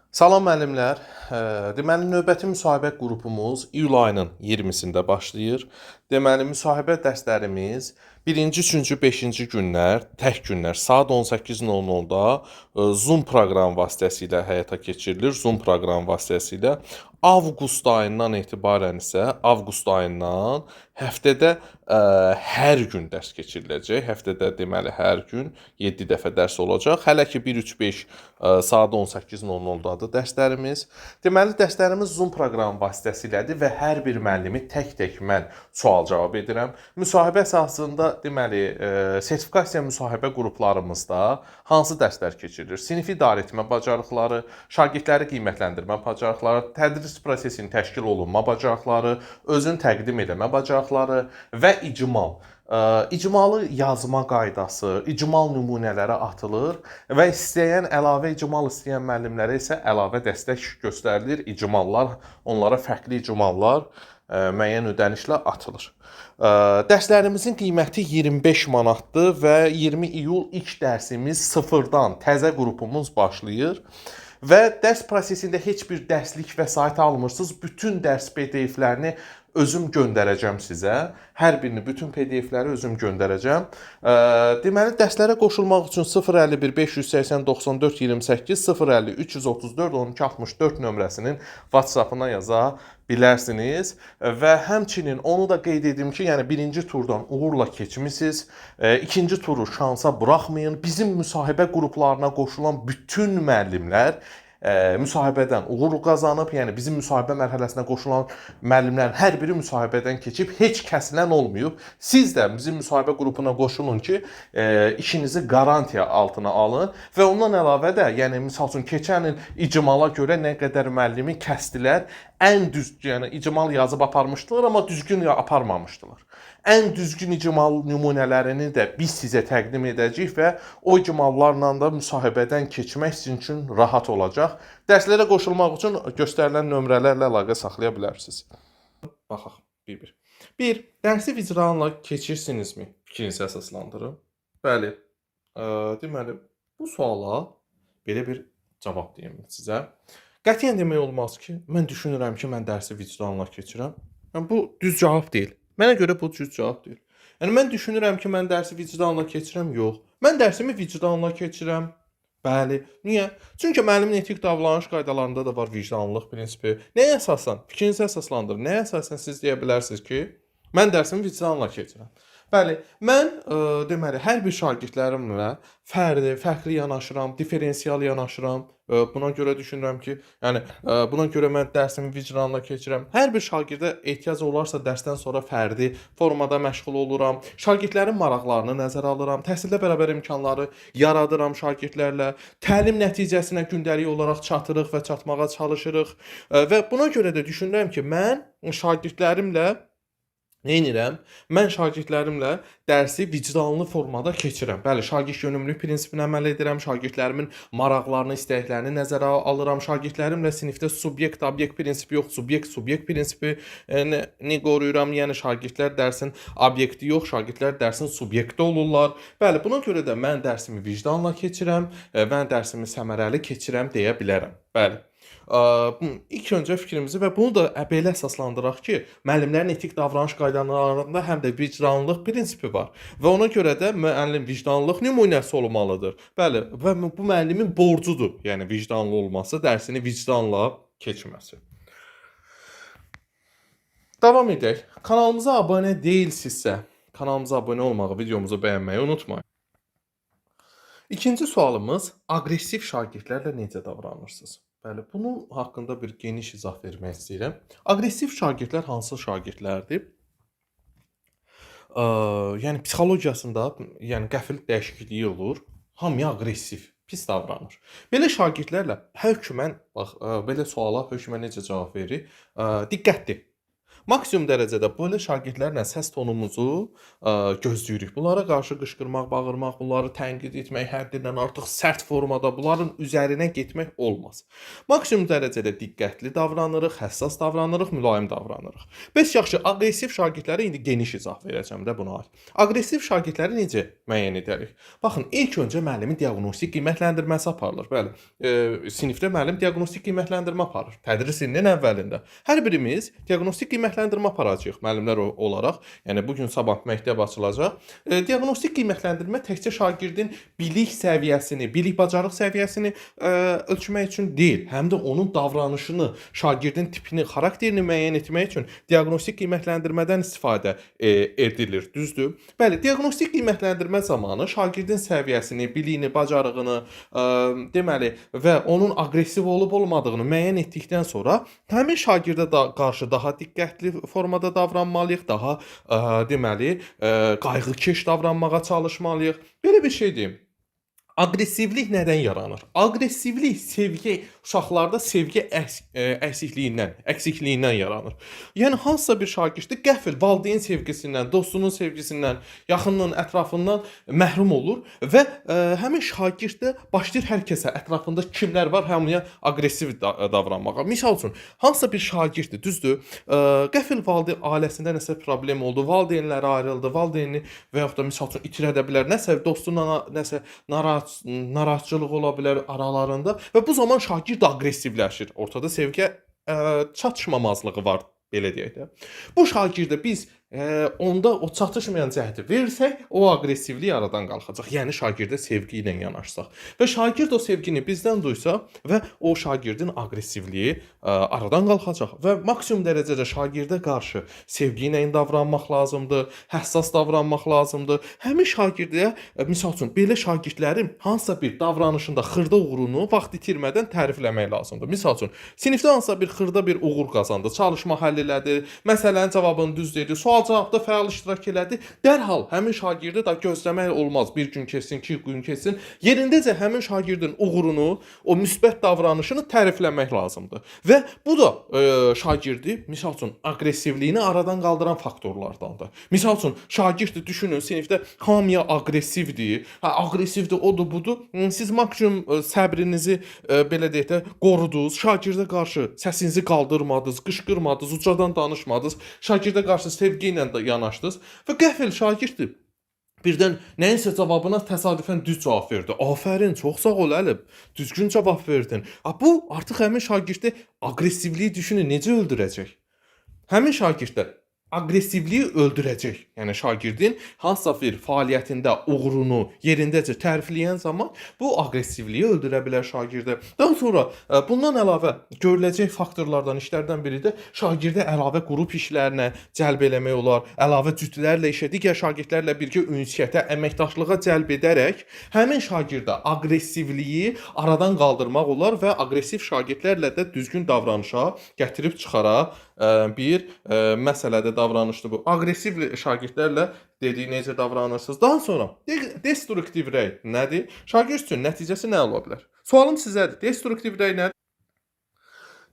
Salam müəllimlər. Deməli növbəti müsahibə qrupumuz iyul ayının 20-sində başlayır. Deməli müsahibə dərslərimiz 1-ci, 3-cü, 5-ci günlər, tək günlər saat 18:00-da Zoom proqramı vasitəsilə həyata keçirilir. Zoom proqramı vasitəsilə avqust ayından etibarən isə avqust ayından həftədə hər gün dərs keçiriləcək. Həftədə deməli hər gün 7 dəfə dərs olacaq. Hələ ki 1 3 5 saat 18:00-dadır dərslərimiz. Deməli dərslərimiz Zoom proqramı vasitəsilədir və hər bir müəllimi tək-tək mən sual-cavab edirəm. Müsahibə əsasında deməli sertifikasiya müsahibə qruplarımızda hansı dərslər keçirilir? Sinif idarəetmə bacarıqları, şagirdləri qiymətləndirmə bacarıqları, tədris prosesinin təşkil olunma bacarıqları, özünü təqdim etmə bacarıqları və icmal. İcmalı yazma qaydası, icmal nümunələri atılır və istəyən əlavə icmal istəyən müəllimlərə isə əlavə dəstək göstərilir. İcmallar, onlara fərqli icmallar müəyyən ödənişlə atılır. Dərslərimizin qiyməti 25 manatdır və 20 iyul ilk dərsimiz sıfırdan təzə qrupumuz başlayır. Və dərs prosesində heç bir dərslik vəsait almırsınız. Bütün dərs PDF-lərini özüm göndərəcəm sizə. Hər birini, bütün PDF-ləri özüm göndərəcəm. Deməli, dərslərə qoşulmaq üçün 051 580 94 28 050 334 12 64 nömrəsinin WhatsApp-ına yaza bilərsiniz. Və həmçinin onu da qeyd edim ki, yəni birinci turdan uğurla keçmisiniz. İkinci turu şansa buraxmayın. Bizim müsahibə qruplarına qoşulan bütün müəllimlər müsahibədən uğur qazanıb, yəni bizim müsahibə mərhələsinə qoşulan müəllimlərin hər biri müsahibədən keçib, heç kəsilən olmayıb. Siz də bizim müsahibə qrupuna qoşulun ki, işinizi qarantiya altına alın və ondan əlavə də, yəni misal üçün keçən il icmala görə nə qədər müəllimi kəsdilər, ən düzgün, yəni icmal yazıb aparmışdılar, amma düzgün aparmamışdılar. Ən düzgün icmal nümunələrini də biz sizə təqdim edəcəyik və o icmallarla da müsahibədən keçmək sizin üçün rahat olacaq. Dərslərə qoşulmaq üçün göstərilən nömrələrlə əlaqə saxlaya bilərsiniz. Baxaq bir-bir. 1. Dərsi vicdanla keçirsinizmi? Fikrinizi əsaslandırın. Bəli. Deməli, bu suala belə bir cavab deyim sizə. Qətiyyən demək olmaz ki, mən düşünürəm ki, mən dərsi vicdanla keçirəm. Yəni, bu düz cavab deyil. Mənə görə bu düz cavab deyil. Yəni, mən düşünürəm ki, mən dərsi vicdanla keçirəm. Yox. Mən dərsimi vicdanla keçirəm. Bəli. Niyə? Çünki müəllimin etik davranış qaydalarında da var vicdanlılıq prinsipi. Nəyə əsasən? Fikrinizi əsaslandırın. Nəyə əsasən siz deyə bilərsiniz ki, mən dərsimi vicdanla keçirəm. Bəli, mən deməli hər bir şagirdlərimlə fərqli yanaşıram, diferensial yanaşıram. Buna görə düşünürəm ki, yəni buna görə mən dərsimi vicdanla keçirəm. Hər bir şagirdə ehtiyac olarsa dərsdən sonra fərdi formada məşğul oluram. Şagirdlərin maraqlarını nəzərə alıram. Təhsildə bərabər imkanları yaradıram şagirdlərlə. Təlim nəticəsinə gündəlik olaraq çatırıq və çatmağa çalışırıq. Və buna görə də düşünürəm ki, mən şagirdlərimlə neynirəm? Mən şagirdlərimlə dərsi vicdanlı formada keçirəm. Bəli, şagird yönümlülük prinsipinə əməl edirəm. Şagirdlərimin maraqlarını, istəklərini nəzərə alıram. Şagirdlərimlə sinifdə subyekt-obyekt prinsipi yox, subyekt-subyekt prinsipini qoruyuram. Yəni şagirdlər dərsin obyekti yox, şagirdlər dərsin subyekti olurlar. Bəli, buna görə də mən dərsimi vicdanla keçirəm, mən dərsimi səmərəli keçirəm deyə bilərəm. Bəli. İlk öncə fikrimizi və bunu da belə əsaslandıraq ki, müəllimlərin etik davranış qaydalarında həm də vicdanlılıq prinsipi var və ona görə də müəllim vicdanlılıq nümunəsi olmalıdır. Bəli, və bu müəllimin borcudur, yəni vicdanlı olması, dərsini vicdanla keçməsi. Davam edək. Kanalımıza abunə deyilsinizsə, kanalımıza abunə olmağı, videomuzu bəyənməyi unutmayın. İkinci sualımız, aqressiv şagirdlərlə necə davranırsınız? Bəli, bunun haqqında bir geniş izah vermək istəyirəm. Aqressiv şagirdlər hansı şagirdlərdir? Yəni psixologiyasında, yəni qəfil dəyişikliyi olur. Hamıya aqressiv, pis davranır. Belə şagirdlərlə hökmən, bax, belə suala hökmən necə cavab veririk? Diqqətli. Maksimum dərəcədə belə şagirdlərlə səs tonumuzu gözləyirik. Bunlara qarşı qışqırmaq, bağırmaq, bunları tənqid etmək, həddindən artıq sərt formada bunların üzərinə getmək olmaz. Maksimum dərəcədə diqqətli davranırıq, həssas davranırıq, mülayim davranırıq. Bəs yaxşı, aqressiv şagirdlərə indi geniş izah verəcəm də buna aid. Aqressiv şagirdləri necə müəyyən edərik? Baxın, ilk öncə müəllimin diaqnostik qiymətləndirməsi aparılır. Bəli, sinifdə müəllim diaqnostik qiymətləndirmə aparır. Tədris ilinin əvvəlində. Hər birimiz diaqnostik qiymətləndirmə aparacağıq müəllimlər olaraq. Yəni bu gün sabah məktəb açılacaq. Diaqnostik qiymətləndirmə təkcə şagirdin bilik səviyyəsini, bilik bacarıq səviyyəsini ölçmək üçün deyil, həm də onun davranışını, şagirdin tipini, xarakterini müəyyən etmək üçün diaqnostik qiymətləndirmədən istifadə edilir, düzdür? Bəli, diaqnostik qiymətləndirmə zamanı şagirdin səviyyəsini, biliyini, bacarığını, deməli və onun aqressiv olub-olmadığını müəyyən etdikdən sonra həmin şagirdə qarşı daha diqqətli formada davranmalıyıq, daha deməli qayğıkeş davranmağa çalışmalıyıq. Belə bir şey deyim. Aqressivlik nədən yaranır? Aqressivlik uşaqlarda sevgi əksikliyindən yaranır. Yəni hansısa bir şagird qəfil valideyn sevgisindən, dostunun sevgisindən, yaxınının ətrafından məhrum olur və həmin şagird də başlayır hər kəsə, ətrafında kimlər var, hamıya aqressiv davranmağa. Misal üçün, hansısa bir şagirddir, düzdür? Qəfil valideyn ailəsində nəsə problem oldu, valideynləri ayrıldı, valideyni və yaxud da misal üçün itirə də bilər, nəsə dostundan nəsə narahatçılıq ola bilər aralarında və bu zaman şagird aqressivləşir. Ortada sevgi çatışmamazlığı var, belə deyək də. Bu şagirdə biz onda o çatışmayan cəhdi versək, o aqressivlik aradan qalxacaq. Yəni şagirdə sevgi ilə yanaşsaq və şagird o sevgini bizdən duysa və o şagirdin aqressivliyi aradan qalxacaq və maksimum dərəcədə şagirdə qarşı sevgi ilə davranmaq lazımdır, həssas davranmaq lazımdır. Həmin şagirdə misal üçün belə şagirdlərin hansısa bir davranışında xırda uğurunu vaxt itirmədən tərifləmək lazımdır. Misal üçün sinifdə hansısa bir xırda bir uğur qazandı, çalışma həll elədi, məsələnin cavabını düz dedi, sual-cavabda fəal iştirak elədi. Dərhal həmin şagirdi da gözləmək olmaz. Bir gün keçsin, 2 gün keçsin. Yerindəcə həmin şagirdin uğurunu, o müsbət davranışını tərifləmək lazımdır. Və bu da şagirdi, misal üçün, aqressivliyini aradan qaldıran faktorlardandır. Misal üçün, şagirdi düşünün, sinifdə hamıya aqressivdir. Aqressivdir, odur, budur. Siz maksimum səbrinizi belə deyək də qorudunuz. Şagirdə qarşı səsinizi qaldırmadınız, qışqırmadınız, ucadan danışmadınız. Şagirdə qarşı sevgi ilə də yanaşdınız və qəfil şagirddir. Birdən nəyinsə cavabına təsadüfən düz cavab verdi. Afərin, çox sağ ol Əlib. Düzgün cavab verdin. Bu artıq həmin şagirdi aqressivliyi düşünün necə öldürəcək? Həmin şagirdlər aqressivliyi öldürəcək. Yəni şagirdin hansısa bir fəaliyyətində uğurunu yerindəcə tərifləyən zaman bu aqressivliyi öldürə bilər şagirdə. Daha sonra bundan əlavə görüləcək faktorlardan, işlərdən biri də şagirdə əlavə qrup işlərinə cəlb eləmək olar. Əlavə cütlərlə işə, digər şagirdlərlə birgə ünsiyyətə, əməkdaşlığa cəlb edərək həmin şagirdə aqressivliyi aradan qaldırmaq olar və aqressiv şagirdlərlə də düzgün davranışa gətirib çıxara bir məsələdə davranışdır bu. Aqressiv şagirdlərlə dediyi necə davranırsınız. Daha sonra destruktiv rəy nədir? Şagird üçün nəticəsi nə ola bilər? Sualım sizədir. Destruktiv rəy nədir?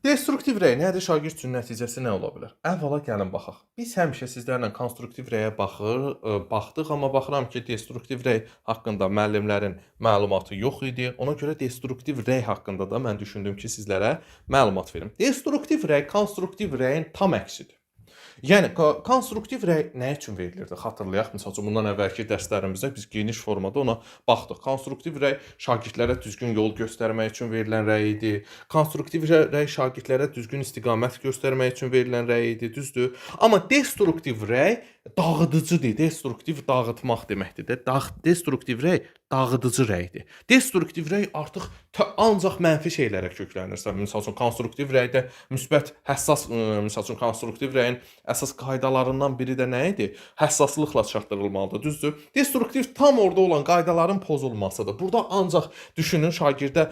Destruktiv rəy nədir? Şagird üçün nəticəsi nə ola bilər? Əvvəla gəlin baxaq. Biz həmişə sizlərlə konstruktiv rəyə baxdıq, amma baxıram ki, destruktiv rəy haqqında müəllimlərin məlumatı yox idi. Ona görə destruktiv rəy haqqında da mən düşündüm ki, sizlərə məlumat verim. Destruktiv rəy konstruktiv rəyin tam əksidir. Yəni konstruktiv rəy nə üçün verilirdi? Xatırlayaq, məsəl üçün bundan əvvəlki dərslərimizdə biz geniş formada ona baxdıq. Konstruktiv rəy şagirdlərə düzgün yol göstərmək üçün verilən rəy idi. Konstruktiv rəy şagirdlərə düzgün istiqamət göstərmək üçün verilən rəy idi, düzdür? Amma destruktiv rəy dağıdıcıdır. Destruktiv dağıtmaq deməkdir də. Destruktiv rəy dağıdıcı rəydir. Destruktiv rəy artıq ancaq mənfi şeylərə köklənirsə, məsəl üçün konstruktiv rəydə müsbət, həssas, məsəl üçün konstruktiv rəyin əsas qaydalarından biri də nə idi? Həssaslıqla çatdırılmalıdır, düzdür? Destruktiv tam orada olan qaydaların pozulmasıdır. Burada ancaq düşünün şagirdə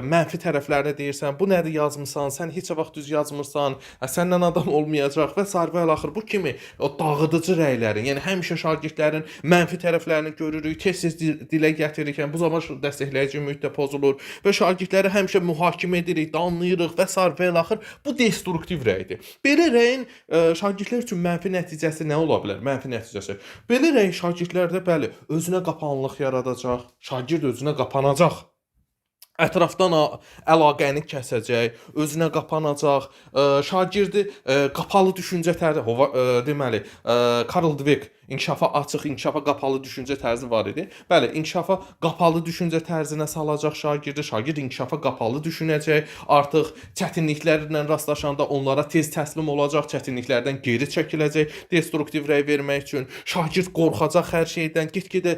mənfi tərəflərini deyirsən, bu nədir yazmısan, sən heç vaxt düz yazmırsan, səndən adam olmayacaq və s. və axır bu kimi o dağıdıcı dağıdıcı rəylərin, yəni həmişə şagirdlərin mənfi tərəflərini görürük, tez-tez dilə gətirirkən bu zaman dəstəkləyici mühit də pozulur və şagirdləri həmişə mühakimə edirik, danlayırıq və sair və ilaxır. Bu destruktiv rəydir. Belə rəyin şagirdlər üçün mənfi nəticəsi nə ola bilər? Mənfi nəticəsi. Belə rəy şagirdlərdə bəli, özünə qapanlıq yaradacaq, şagird özünə qapanacaq. Ətrafdan əlaqəni kəsəcək, özünə qapanacaq, şagirdi qapalı düşüncə tərzi, deməli, Karl Dweck inkişafa açıq, inkişafa qapalı düşüncə tərzi var idi. Bəli, inkişafa qapalı düşüncə tərzinə salacaq şagirdi, şagird inkişafa qapalı düşünəcək, artıq çətinliklərlə rastlaşanda onlara tez təslim olacaq, çətinliklərdən geri çəkiləcək, destruktiv rəy vermək üçün. Şagird qorxacaq hər şeydən, get-gedə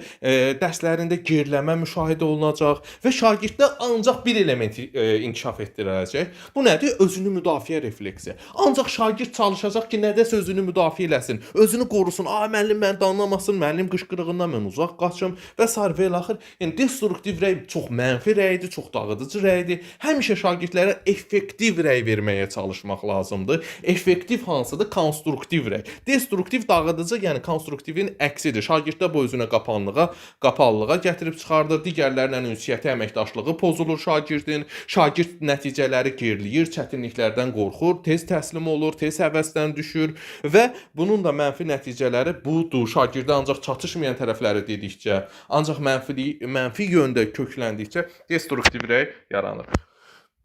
dərslərində geriləmə müşahidə olunacaq və şagirddə ancaq bir element inkişaf etdiriləcək. Bu nədir? Özünü müdafiə refleksi. Ancaq şagird çalışacaq ki, nədəsə özünü müdafiə eləsin, özünü qorusun. Müəllim məni danlamasın, müəllim qışqırığından mən uzaq qaçım və sair və ilaxır. Yəni destruktiv rəy çox mənfi rəydir, çox dağıdıcı rəydir. Həmişə şagirdlərə effektiv rəy verməyə çalışmaq lazımdır. Effektiv hansıdır? Konstruktiv rəy. Destruktiv dağıdıcı, yəni konstruktivin əksidir. Şagirddə bu özünə qapalığa gətirib çıxardır. Digərlərlə ünsiyyəti, əməkdaşlığı pozulur şagirdin. Şagird nəticələri geriləyir, çətinliklərdən qorxur, tez təslim olur, tez həvəsdən düşür və bunun da mənfi nəticələri budur. Şagirdə ancaq çatışmayan tərəfləri dedikcə, ancaq mənfi yöndə kökləndikcə destruktiv rəy yaranır.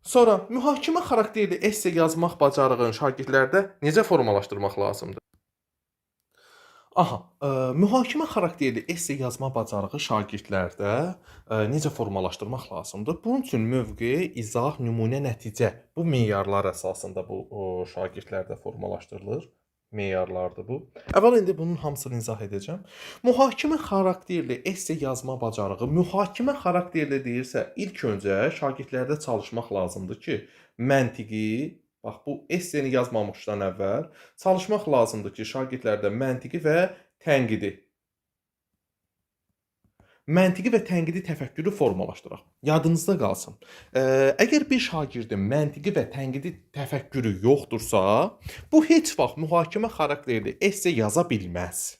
Sonra mühakimə xarakterli esse yazmaq bacarığını şagirdlərdə necə formalaşdırmaq lazımdır? Mühakimə xarakterli esse yazma bacarığı şagirdlərdə necə formalaşdırmaq lazımdır? Bunun üçün mövqe, izah, nümunə, nəticə bu meyarlar əsasında bu şagirdlərdə formalaşdırılır. Meyarlardır bu. Əvvəl indi bunun hamısını izah edəcəm. Mühakimə xarakterli esse yazma bacarığı, mühakimə xarakterli deyirsə, ilk öncə şagirdlərdə çalışmaq lazımdır ki, məntiqi, bax bu esseni yazmamışdan əvvəl çalışmaq lazımdır ki, şagirdlərdə məntiqi və tənqidi təfəkkürü formalaşdıraq. Yadınızda qalsın. Əgər bir şagirdin məntiqi və tənqidi təfəkkürü yoxdursa, bu heç vaxt mühakimə xarakterli esse yaza bilməz.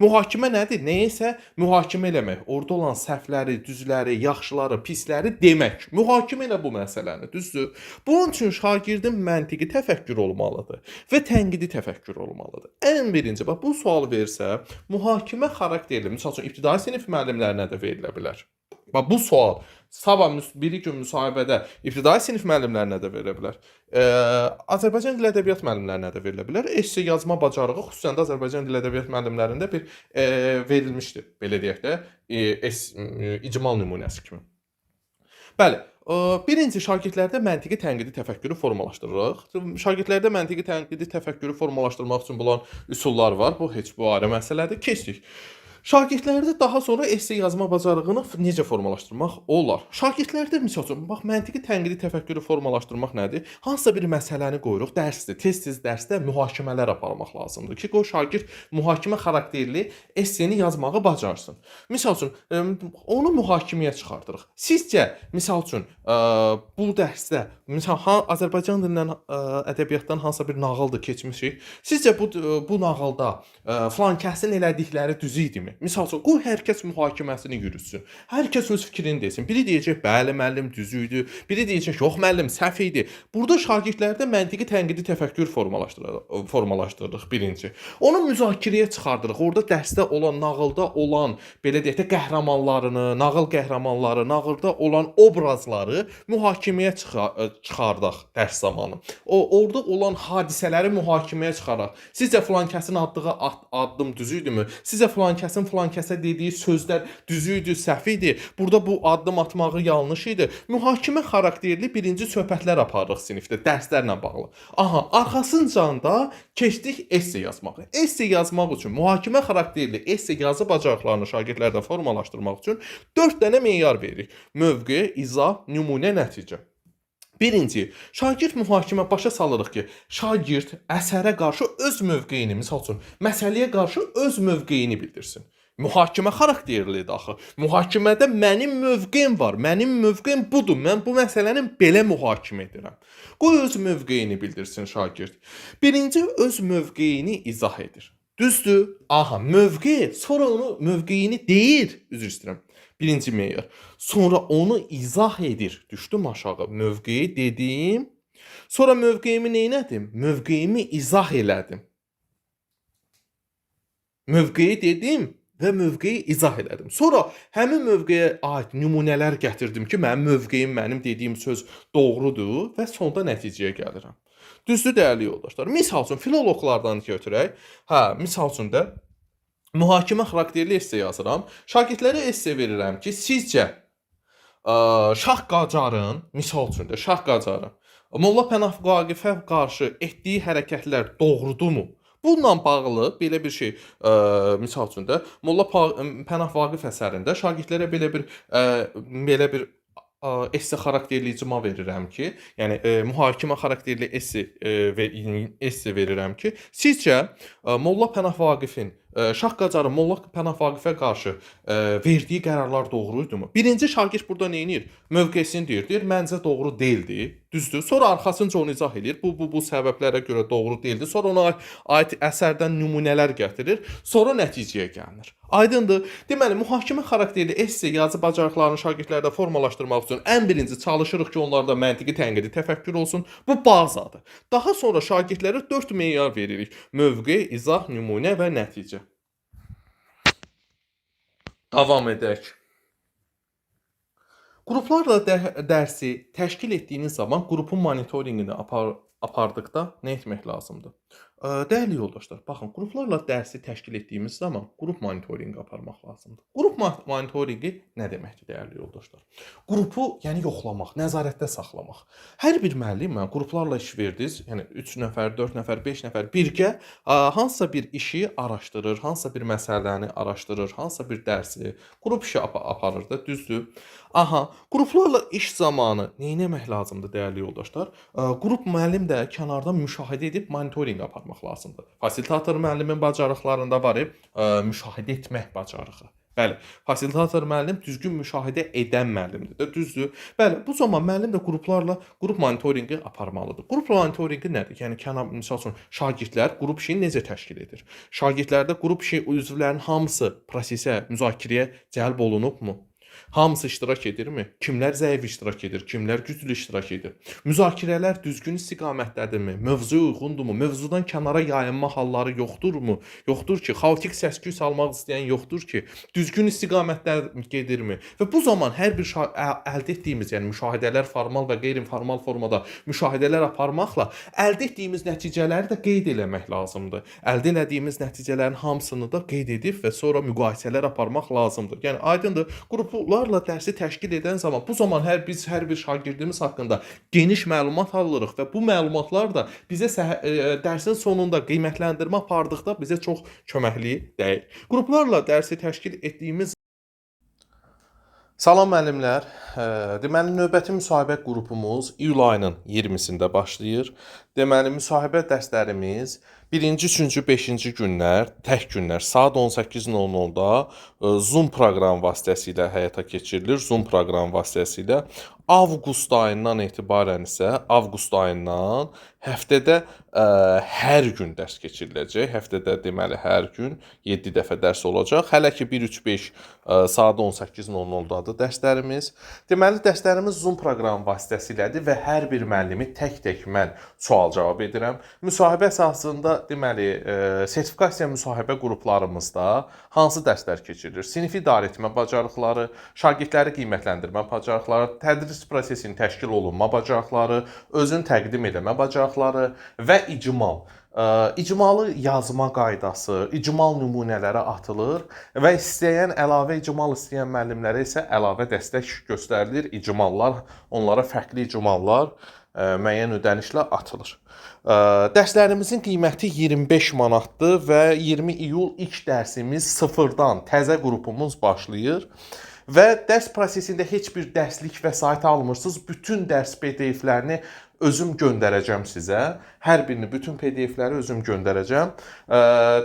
Mühakimə nədir? Nəyəsə mühakimə eləmək, orada olan səhvləri, düzləri, yaxşıları, pisləri demək. Mühakimə elə bu məsələni, düzdür? Bunun üçün şagirdin məntiqi təfəkkür olmalıdır və tənqidi təfəkkür olmalıdır. Ən birinci, bax bu sualı versə, mühakimə xarakterli, məsəl üçün ibtidai sinif müəllimlərinə də verilə bilər. Bax bu sual sabah bir gün müsahibədə ibtidai sinif müəllimlərinə də verilə bilər. Azərbaycan dil ədəbiyyat müəllimlərinə də verilə bilər. Esse yazma bacarığı xüsusən də Azərbaycan dil ədəbiyyat müəllimlərində bir verilmişdir, belə deyək də, icmal nümunəsi kimi. Bəli, birinci şagirdlərdə məntiqi tənqidi təfəkkürü formalaşdırırıq. Şagirdlərdə məntiqi tənqidi təfəkkürü formalaşdırmaq üçün bulan üsullar var. Bu heç bu ayrı məsələdir. Keçdik. Şagirdlərdə daha sonra esse yazma bacarığını necə formalaşdırmaq olar? Şagirdlərdə misal üçün, bax məntiqi tənqidi təfəkkürü formalaşdırmaq nədir? Hansısa bir məsələni qoyuruq, dərsdir, tez-tez dərsdə mühakimələr aparmaq lazımdır ki, qoy şagird mühakimə xarakterli esseni yazmağı bacarsın. Misal üçün, onu mühakiməyə çıxardırıq. Sizcə, misal üçün, bu dərsdə, Azərbaycan dilindən, ədəbiyyatdan hansısa bir nağıldır keçmişik. Sizcə bu nağılda filan kəsin elədikləri düz idimi? Misal üçün, qoy hər kəs mühakiməsini yürütsün. Hər kəs öz fikrini desin. Biri deyəcək, bəli müəllim düz idi. Biri deyəcək, yox müəllim səhv idi. Burada şagirdlərdə məntiqi tənqidi təfəkkür formalaşdırırıq birinci. Onu müzakirəyə çıxardırıq. Orada dərsdə olan, nağılda olan, belə deyək də qəhrəmanlarını, nağıl qəhrəmanları, nağılda olan obrazları mühakiməyə çıxardaq dərs zamanı. Orada olan hadisələri mühakiməyə çıxaraq. Sizcə filan kəsin atdığı addım düz idimi? Sizcə filan kəsə dediyi sözlər düz idi, səhv idi. Burada bu addım atmağı yanlış idi. Mühakimə xarakterli birinci söhbətlər aparırıq sinifdə dərslərlə bağlı. Arxasınca da keçdik esse yazmağı. Esse yazmaq üçün mühakimə xarakterli esse yazı bacarıqlarını şagirdlərdə formalaşdırmaq üçün 4 dənə meyar veririk. Mövqe, izah, nümunə, nəticə. Birinci, şagird mühakimə başa salırıq ki, şagird əsərə qarşı öz mövqeyini, misal üçün, məsələyə qarşı öz mövqeyini bildirsin. Mühakimə xarakterlidir axı. Mühakimədə mənim mövqeyim var. Mənim mövqeyim budur. Mən bu məsələni belə mühakimə edirəm. Qoy öz mövqeyini bildirsin şagird. Birinci öz mövqeyini izah edir. Düzdür? Aha, mövqe, sonra onu mövqeyini deyir, üzr istəyirəm. Birinci meyar. Sonra onu izah edir. Düşdüm aşağı. Mövqeyi dedim. Sonra mövqeyimi neynədim? Mövqeyimi izah elədim. Mövqeyi dedim və mövqeyi izah elədim. Sonra həmin mövqeyə aid nümunələr gətirdim ki, mənim mövqeyim, mənim dediyim söz doğrudur və sonda nəticəyə gəlirəm. Düzdür, dəyərli yoldaşlar? Misal üçün, filoloqlardan götürək. Hə, misal üçün də mühakimə xarakterli esse yazıram. Şagirdlərə esse verirəm ki, sizcə Şah Qacarın, misal üçün də Şah Qacarın Molla Pənah Vaqifə qarşı etdiyi hərəkətlər doğrudurmu? Bununla bağlı belə bir şey, misal üçün də Molla Pənah Vaqif əsərində şagirdlərə belə bir esse xarakterli icma verirəm ki, yəni mühakimə xarakterli esse verirəm ki, sizcə Molla Pənah Vaqifin Şah Qacarın Molla Pənah Vaqifə qarşı verdiyi qərarlar doğru idimi? Birinci şagird burada nə edir? Mövqesini deyir, məncə doğru deyildi. Düzdür. Sonra arxasınca onu izah edir. Bu səbəblərə görə doğru deyildi. Sonra ona aid əsərdən nümunələr gətirir. Sonra nəticəyə gəlinir. Aydındır. Deməli, mühakimə xarakterli esse yazı bacarıqlarını şagirdlərdə formalaşdırmaq üçün ən birinci çalışırıq ki, onlarda məntiqi tənqidi təfəkkür olsun. Bu bazadır. Daha sonra şagirdlərə 4 meyar veririk. Mövqe, izah, nümunə və nəticə. Davam edək. Qruplarla dərsi təşkil etdiyiniz zaman qrupun monitorinqini apardıqda nə etmək lazımdır? Dəyərli yoldaşlar, baxın, qruplarla dərsi təşkil etdiyimiz zaman qrup monitorinqi aparmaq lazımdır. Qrup monitorinqi nə deməkdir, dəyərli yoldaşlar? Qrupu, yəni yoxlamaq, nəzarətdə saxlamaq. Hər bir müəllim qruplarla iş verdiniz, yəni 3 nəfər, 4 nəfər, 5 nəfər birgə hansısa bir işi araşdırır, hansısa bir məsələni araşdırır, hansısa bir dərsi, qrup işi aparır da, düzdür? Aha, qruplarla iş zamanı nə etmək lazımdır, dəyərli yoldaşlar? Qrup müəllim də kənardan müşahidə edib monitorinq aparmaq lazımdır. Fasilitator müəllimin bacarıqlarında var müşahidə etmək bacarığı. Bəli, fasilitator müəllim düzgün müşahidə edən müəllimdir də, düzdür? Bəli, bu zaman müəllim də qrup monitorinqi aparmalıdır. Qrup monitorinqi nədir? Yəni misal üçün şagirdlər qrup işini necə təşkil edir? Şagirdlərdə qrup işi üzvlərinin hamısı prosesə, müzakirəyə cəlb olunubmu? Hamısı iştirak edirmi? Kimlər zəif iştirak edir? Kimlər güclü iştirak edir? Müzakirələr düzgün istiqamətdədirmi? Mövzuya uyğundurmu? Mövzudan kənara yayınma halları yoxdurmu? Yoxdur ki, xaotik səs-küy salmaq istəyən yoxdur ki, düzgün istiqamətdə gedirmi? Və bu zaman hər bir əldə etdiyimiz, yəni müşahidələr formal və qeyri-formal formada müşahidələr aparmaqla əldə etdiyimiz nəticələri də qeyd eləmək lazımdır. Əldə etdiyimiz nəticələrin hamısını da qeyd edib və sonra müqayisələr aparmaq lazımdır. Yəni aydındır, qruplarla dərsi təşkil edən zaman bu zaman hər bir şagirdimiz haqqında geniş məlumat alırıq və bu məlumatlar da bizə dərsin sonunda qiymətləndirmə apardıqda bizə çox köməkli deyil. Qruplarla dərsi təşkil etdiyimiz Salam müəllimlər. Deməli, növbəti müsahibə qrupumuz iyul ayının 20-sində başlayır. Deməli, müsahibə dərslərimiz 1-ci, 3-cü, 5-ci günlər, tək günlər saat 18:00-da Zoom proqram vasitəsilə həyata keçirilir. Zoom proqram vasitəsilə avqust ayından etibarən isə avqust ayından həftədə hər gün dərs keçiriləcək. Həftədə deməli hər gün 7 dəfə dərs olacaq. Hələ ki 1-3-5 saat 18:00-dadır dərslərimiz. Deməli dərslərimiz Zoom proqram vasitəsilədir və hər bir müəllimi tək-tək mən sual-cavab edirəm. Müsahibə əsasında deməli sertifikasiya müsahibə qruplarımızda hansı dərslər keçirilir? Sinif idarə etmə bacarıqları, şagirdləri qiymətləndirmə bacarıqları, tədris prosesinin təşkil olunma bacarıqları, özün təqdim etmə bacarıqları və icmal. İcmalı yazma qaydası, icmal nümunələri atılır və əlavə icmal istəyən müəllimlərə isə əlavə dəstək göstərilir. İcmallar, onlara fərqli icmallar müəyyən ödənişlə atılır. Dərslərimizin qiyməti 25 manatdır və 20 iyul ilk dərsimiz sıfırdan təzə qrupumuz başlayır. Və dərs prosesində heç bir dərslik vəsait almırsınız. Bütün dərs PDF-lərini özüm göndərəcəm sizə. Hər birini, bütün PDF-ləri özüm göndərəcəm.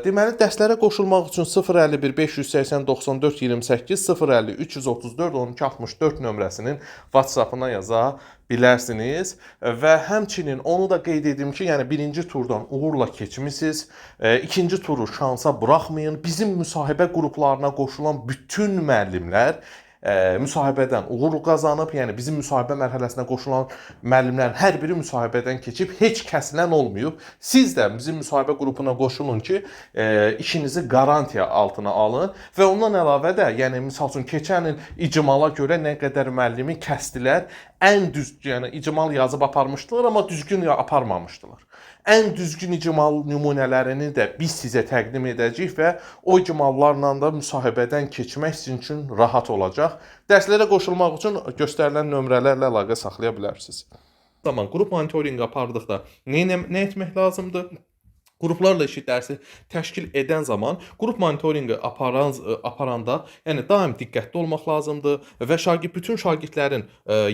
Deməli, dərslərə qoşulmaq üçün 051 580 94 28 050 334 12 64 nömrəsinin WhatsApp-ına yaza bilərsiniz. Və həmçinin onu da qeyd edim ki, yəni birinci turdan uğurla keçmisiniz. İkinci turu şansa buraxmayın. Bizim müsahibə qruplarına qoşulan bütün müəllimlər müsahibədən uğur qazanıb, yəni bizim müsahibə mərhələsinə qoşulan müəllimlərin hər biri müsahibədən keçib, heç kəsilən olmayıb. Siz də bizim müsahibə qrupuna qoşulun ki, işinizi qarantiya altına alın və ondan əlavə də, yəni misal üçün keçən il icmala görə nə qədər müəllimi kəsdilər, ən düzgün, yəni icmal yazıb aparmışdılar, amma düzgün aparmamışdılar. Ən düzgün icmal nümunələrini də biz sizə təqdim edəcəyik və o icmallarla da müsahibədən keçmək sizin üçün rahat olacaq. Dərslərə qoşulmaq üçün göstərilən nömrələrlə əlaqə saxlaya bilərsiniz. Zaman qrup monitorinqi apardıqda nə etmək lazımdır? Qruplarla işi dərsi təşkil edən zaman qrup monitorinqi aparanda, yəni daim diqqətli olmaq lazımdır və bütün şagirdlərin,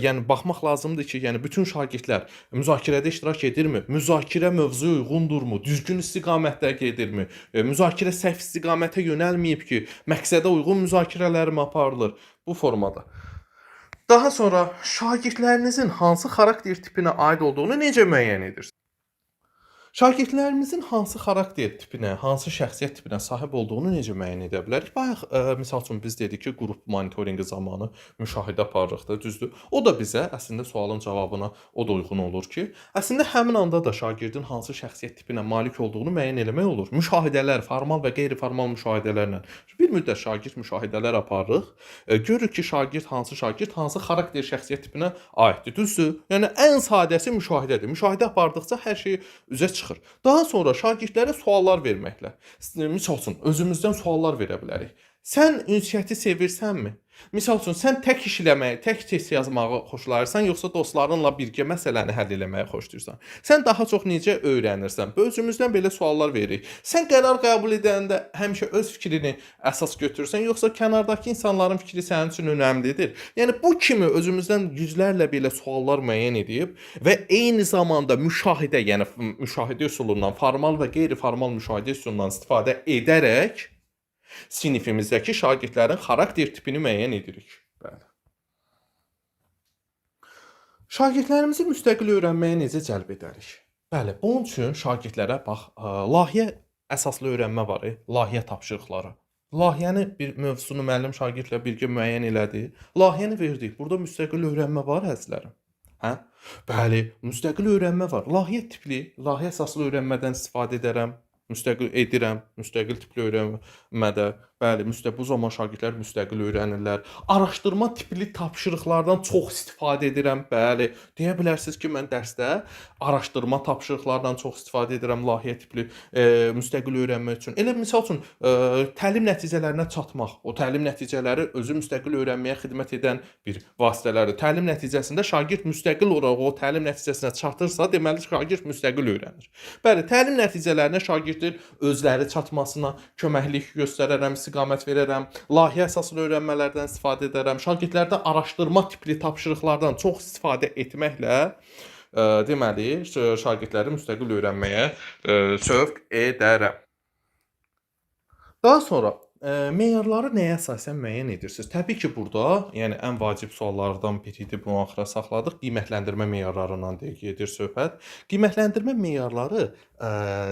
yəni baxmaq lazımdır ki, yəni bütün şagirdlər müzakirədə iştirak edirmi? Müzakirə mövzuya uyğundurmu? Düzgün istiqamətdə gedirmi? Müzakirə səhv istiqamətə yönəlməyib ki, məqsədə uyğun müzakirələr mi aparılır? Bu formada. Daha sonra şagirdlərinizin hansı xarakter tipinə aid olduğunu necə müəyyən edirsiniz? Şagirdlərimizin hansı xarakter tipinə, hansı şəxsiyyət tipinə sahib olduğunu necə müəyyən edə bilərik? Bayaq, misal üçün biz dedik ki, qrup monitorinqi zamanı müşahidə aparırıq da, düzdür? O da bizə, əslində sualın cavabına o da uyğun olur ki, əslində həmin anda da şagirdin hansı şəxsiyyət tipinə malik olduğunu müəyyən eləmək olur. Müşahidələr, formal və qeyri-formal müşahidələrlə bir müddət şagird müşahidələr aparırıq. Görürük ki, şagird hansı xarakter şəxsiyyət tipinə aiddir, düzdür? Yəni, ən sadəsi müşahidədir. Müşahidə apardıqca hər şey üzə çıxır. Daha sonra şagirdlərə suallar verməklə, misal üçün, özümüzdən suallar verə bilərik. Sən ünsiyyəti sevirsənmi? Misal üçün, sən tək iş eləməyi, tək test yazmağı xoşlayırsan, yoxsa dostlarınla birgə məsələni həll eləməyi xoşlayırsan? Sən daha çox necə öyrənirsən? Özümüzdən belə suallar veririk. Sən qərar qəbul edəndə həmişə öz fikrini əsas götürürsən, yoxsa kənardakı insanların fikri sənin üçün önəmlidir? Yəni, bu kimi özümüzdən yüzlərlə belə suallar müəyyən edib və eyni zamanda müşahidə, yəni müşahidə üsulundan, formal və qeyri-formal müşahidə üsulundan istifadə edərək sinifimizdəki şagirdlərin xarakter tipini müəyyən edirik. Bəli. Şagirdlərimizi müstəqil öyrənməyə necə cəlb edərik? Bəli, bunun üçün şagirdlərə bax, layihə əsaslı öyrənmə var, layihə tapşırıqları. Layihəni bir mövzusunu müəllim şagirdlə birgə müəyyən elədi. Layihəni verdik. Burada müstəqil öyrənmə var əzizlərim. Hə? Bəli, müstəqil öyrənmə var. Layihə tipli, layihə əsaslı öyrənmədən istifadə edərəm. Müstəqil tipli öyrənmədə, bəli, bu zaman şagirdlər müstəqil öyrənirlər. Araşdırma tipli tapşırıqlardan çox istifadə edirəm, bəli. Deyə bilərsiniz ki, mən dərsdə araşdırma tapşırıqlardan çox istifadə edirəm layihə tipli müstəqil öyrənmə üçün. Elə misal üçün, təlim nəticələrinə çatmaq, o təlim nəticələri özü müstəqil öyrənməyə xidmət edən bir vasitələrdir. Təlim nəticəsində şagird müstəqil olaraq o təlim nəticəsinə çatırsa, deməli, şagird müstəqil öyrənir. Bəli, təlim nəticələrinə şagird özləri çatmasına köməklik göstərərəm, istiqamət verərəm, layihə əsaslı öyrənmələrdən istifadə edərəm, şagirdlərdə araşdırma tipli tapşırıqlardan çox istifadə etməklə deməli, şagirdləri müstəqil öyrənməyə sövq edərəm. Daha sonra meyarları nəyə əsasən müəyyən edirsiniz? Təbii ki, burada, yəni ən vacib suallardan biridir, bunu axıra saxladıq. Qiymətləndirmə meyarlarından gedir söhbət. Qiymətləndirmə meyarları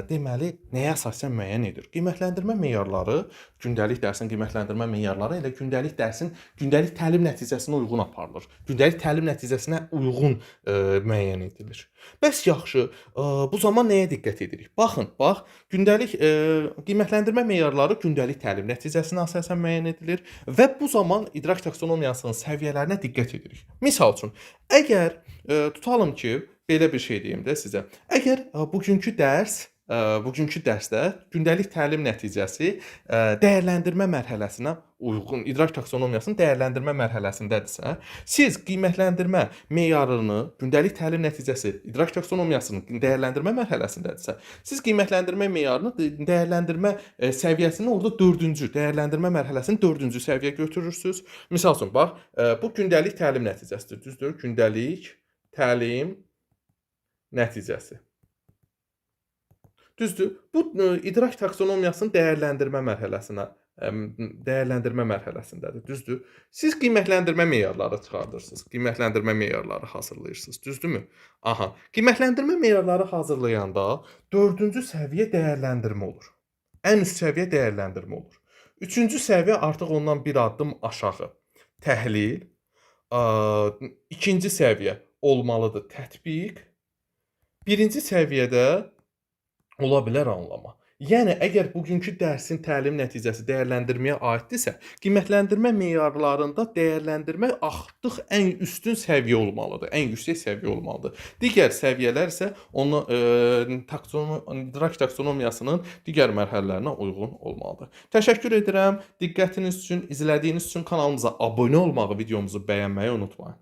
deməli nəyə əsasən müəyyən edir? Qiymətləndirmə meyarları, gündəlik dərsin qiymətləndirmə meyarları elə gündəlik dərsin gündəlik təlim nəticəsinə uyğun aparılır. Gündəlik təlim nəticəsinə uyğun müəyyən edilir. Bəs yaxşı, bu zaman nəyə diqqət edirik? Baxın, gündəlik qiymətləndirmə meyarları gündəlik təlim nəticəsinə əsasən müəyyən edilir və bu zaman idrak taksonomiyasının səviyyələrinə diqqət edirik. Misal üçün, əgər tutalım ki, belə bir şey deyim də sizə. Əgər bugünkü dərsdə gündəlik təlim nəticəsi dəyərləndirmə mərhələsinə uyğun, idrak taksonomiyasının dəyərləndirmə mərhələsindədirsə, siz qiymətləndirmə meyarını, gündəlik təlim nəticəsi idrak taksonomiyasının dəyərləndirmə mərhələsindədirsə, siz qiymətləndirmə meyarını, dəyərləndirmə səviyyəsini orada dəyərləndirmə mərhələsinin 4-cü səviyyə götürürsünüz. Misal üçün, bu gündəlik təlim nəticəsidir, düzdür? Gündəlik təlim nəticəsi. Düzdür? Bu idrak taksonomiyasının dəyərləndirmə mərhələsindədir. Düzdür? Siz qiymətləndirmə meyarları çıxardırsınız. Qiymətləndirmə meyarları hazırlayırsınız. Düzdürmü? Aha. Qiymətləndirmə meyarları hazırlayanda 4-cü səviyyə dəyərləndirmə olur. Ən üst səviyyə dəyərləndirmə olur. 3-cü səviyyə artıq ondan bir addım aşağı. Təhlil. 2-ci səviyyə olmalıdır tətbiq. 1-ci səviyyədə ola bilər anlama. Yəni əgər bugünkü dərsin təlim nəticəsi dəyərləndirməyə aiddirsə, qiymətləndirmə meyarlarında dəyərləndirmə artıq ən üstün səviyyə olmalıdır, ən yüksək səviyyə olmalıdır. Digər səviyyələr isə onu idrak taksonomiyasının digər mərhələlərinə uyğun olmalıdır. Təşəkkür edirəm diqqətiniz üçün, izlədiyiniz üçün kanalımıza abunə olmağı, videomuzu bəyənməyi unutmayın.